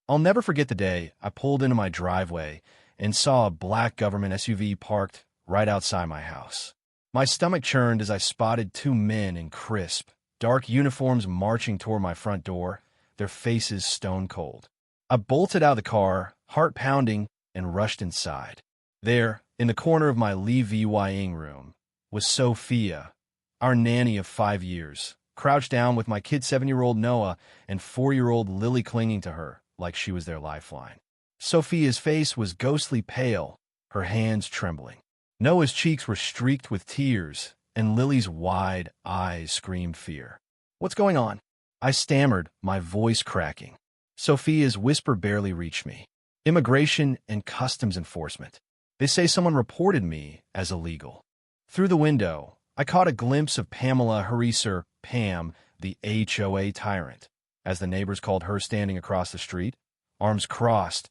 I'll never forget the day I pulled into my driveway and saw a black government SUV parked right outside my house. My stomach churned as I spotted two men in crisp, dark uniforms marching toward my front door, their faces stone cold. I bolted out of the car, heart pounding, and rushed inside. There, in the corner of my living room, was Sophia, our nanny of 5 years, crouched down with my kid 7-year-old Noah and 4-year-old Lily clinging to her like she was their lifeline. Sophia's face was ghostly pale, her hands trembling. Noah's cheeks were streaked with tears, and Lily's wide eyes screamed fear. "What's going on?" I stammered, my voice cracking. Sophia's whisper barely reached me. "Immigration and Customs Enforcement. They say someone reported me as illegal." Through the window, I caught a glimpse of Pamela Hariser, Pam, the HOA tyrant, as the neighbors called her, standing across the street, arms crossed,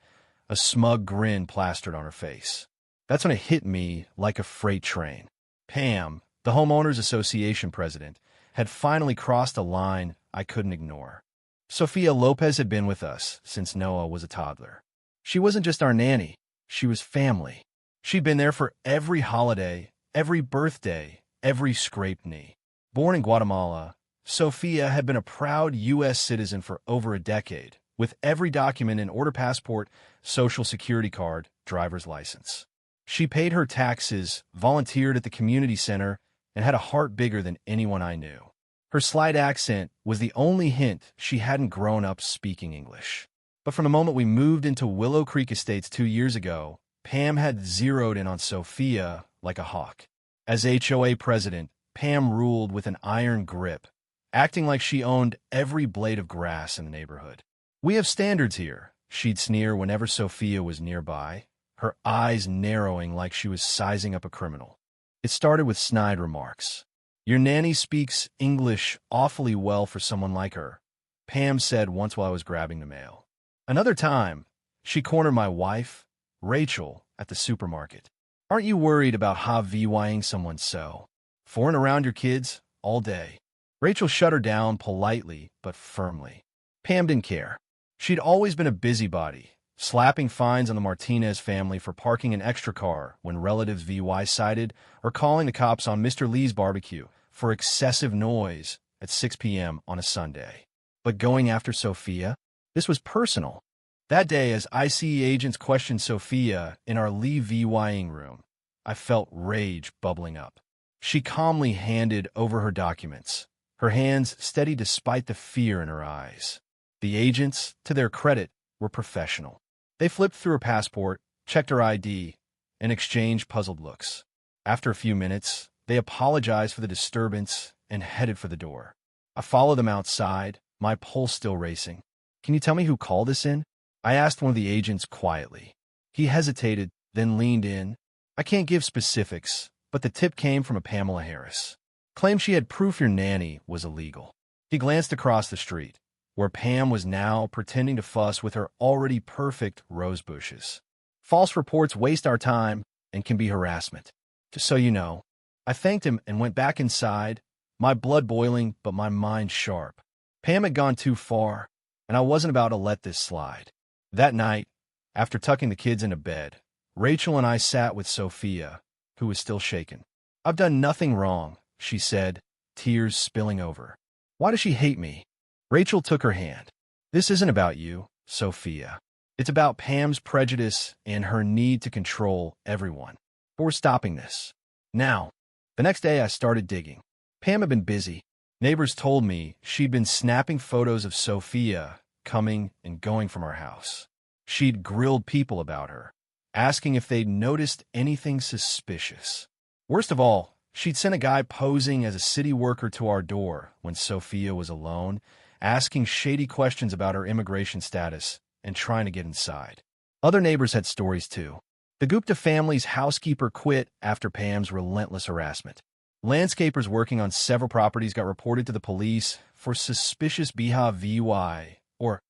a smug grin plastered on her face. That's when it hit me like a freight train. Pam, the Homeowners Association president, had finally crossed a line I couldn't ignore. Sophia Lopez had been with us since Noah was a toddler. She wasn't just our nanny, she was family. She'd been there for every holiday, every birthday, every scraped knee. Born in Guatemala, Sophia had been a proud U.S. citizen for over a decade, with every document in order: passport, social security card, driver's license. She paid her taxes, volunteered at the community center, and had a heart bigger than anyone I knew. Her slight accent was the only hint she hadn't grown up speaking English. But from the moment we moved into Willow Creek Estates 2 years ago, Pam had zeroed in on Sophia like a hawk. As HOA president, Pam ruled with an iron grip, acting like she owned every blade of grass in the neighborhood. "We have standards here," she'd sneer whenever Sophia was nearby, her eyes narrowing like she was sizing up a criminal. It started with snide remarks. "Your nanny speaks English awfully well for someone like her," Pam said once while I was grabbing the mail. Another time, she cornered my wife, Rachel, at the supermarket. "Aren't you worried about HOA-ing someone so? Foreign around your kids all day?" Rachel shut her down politely but firmly. Pam didn't care. She'd always been a busybody, slapping fines on the Martinez family for parking an extra car when relatives VY sighted, or calling the cops on Mr. Lee's barbecue for excessive noise at 6 p.m. on a Sunday. But going after Sophia? This was personal. That day, as ICE agents questioned Sophia in our living room, I felt rage bubbling up. She calmly handed over her documents, her hands steady despite the fear in her eyes. The agents, to their credit, were professional. They flipped through her passport, checked her ID, and exchanged puzzled looks. After a few minutes, they apologized for the disturbance and headed for the door. I followed them outside, my pulse still racing. "Can you tell me who called us in?" I asked one of the agents quietly. He hesitated, then leaned in. "I can't give specifics, but the tip came from a Pamela Harris. Claimed she had proof your nanny was illegal." He glanced across the street, where Pam was now pretending to fuss with her already perfect rose bushes. "False reports waste our time and can be harassment. Just so you know." I thanked him and went back inside, my blood boiling but my mind sharp. Pam had gone too far, and I wasn't about to let this slide. That night, after tucking the kids into bed, Rachel and I sat with Sophia, who was still shaken. "I've done nothing wrong," she said, tears spilling over. "Why does she hate me?" Rachel took her hand. "This isn't about you, Sophia. It's about Pam's prejudice and her need to control everyone. But we're stopping this. Now." The next day I started digging. Pam had been busy. Neighbors told me she'd been snapping photos of Sophia coming and going from our house. She'd grilled people about her, asking if they'd noticed anything suspicious. Worst of all, she'd sent a guy posing as a city worker to our door when Sophia was alone, asking shady questions about her immigration status and trying to get inside. Other neighbors had stories too. The Gupta family's housekeeper quit after Pam's relentless harassment. Landscapers working on several properties got reported to the police for suspicious behavior, or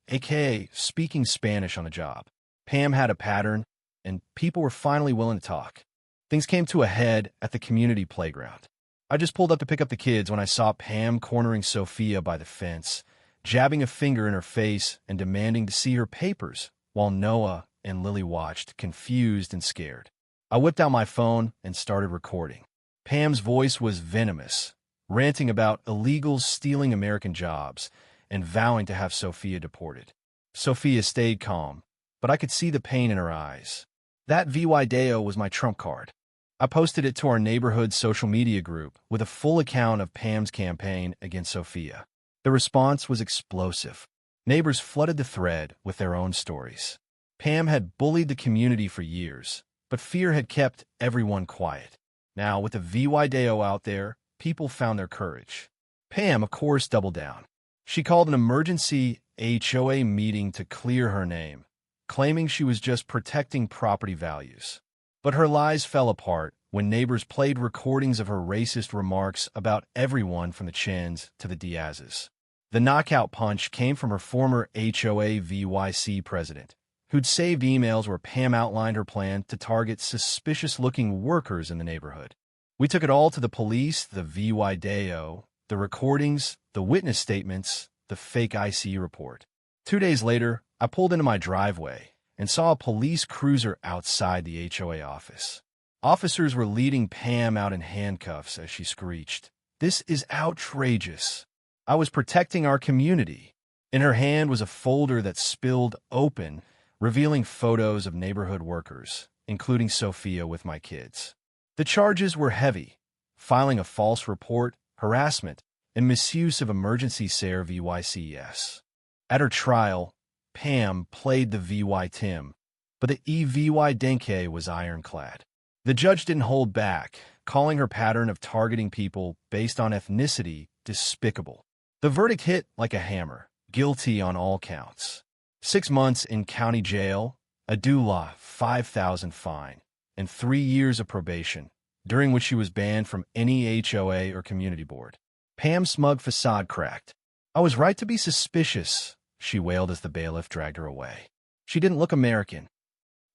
aka speaking Spanish on the job. Pam had a pattern, and people were finally willing to talk. Things came to a head at the community playground. I just pulled up to pick up the kids when I saw Pam cornering Sophia by the fence, jabbing a finger in her face and demanding to see her papers, while Noah and Lily watched, confused and scared. I whipped out my phone and started recording. Pam's voice was venomous, ranting about illegals stealing American jobs and vowing to have Sophia deported. Sophia stayed calm, but I could see the pain in her eyes. That VY Deo was my trump card. I posted it to our neighborhood social media group with a full account of Pam's campaign against Sophia. The response was explosive. Neighbors flooded the thread with their own stories. Pam had bullied the community for years, but fear had kept everyone quiet. Now, with the VY Deo out there, people found their courage. Pam, of course, doubled down. She called an emergency HOA meeting to clear her name, claiming she was just protecting property values. But her lies fell apart when neighbors played recordings of her racist remarks about everyone from the Chins to the Diazes. The knockout punch came from her former HOA VYC president, who'd saved emails where Pam outlined her plan to target suspicious-looking workers in the neighborhood. We took it all to the police, the VY Deo, the recordings, the witness statements, the fake IC report. 2 days later, I pulled into my driveway and saw a police cruiser outside the HOA office. Officers were leading Pam out in handcuffs as she screeched, "This is outrageous." I was protecting our community. In her hand was a folder that spilled open, revealing photos of neighborhood workers, including Sophia with my kids. The charges were heavy: filing a false report, harassment, and misuse of emergency SARE VYCS. At her trial, Pam played the VY Tim, but the EVY Denke was ironclad. The judge didn't hold back, calling her pattern of targeting people based on ethnicity despicable. The verdict hit like a hammer: guilty on all counts. 6 months in county jail, a DULA $5,000 fine, and 3 years of probation, during which she was banned from any HOA or community board. Pam's smug facade cracked. "I was right to be suspicious," she wailed as the bailiff dragged her away. She didn't look American.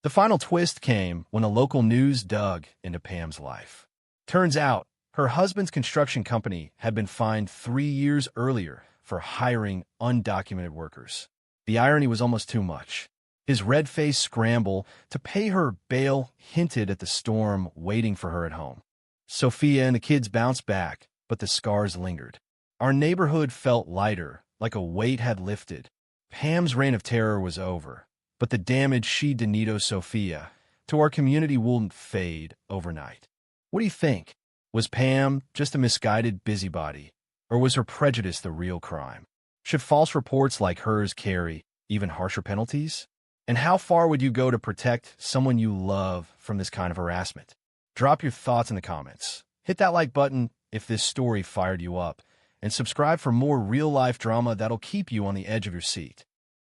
The final twist came when the local news dug into Pam's life. Turns out, her husband's construction company had been fined 3 years earlier for hiring undocumented workers. The irony was almost too much. His red-faced scramble to pay her bail hinted at the storm waiting for her at home. Sophia and the kids bounced back, but the scars lingered. Our neighborhood felt lighter, like a weight had lifted. Pam's reign of terror was over, but the damage she did to Sophia to our community wouldn't fade overnight. What do you think? Was Pam just a misguided busybody, or was her prejudice the real crime? Should false reports like hers carry even harsher penalties? And how far would you go to protect someone you love from this kind of harassment? Drop your thoughts in the comments. Hit that like button if this story fired you up, and subscribe for more real-life drama that'll keep you on the edge of your seat.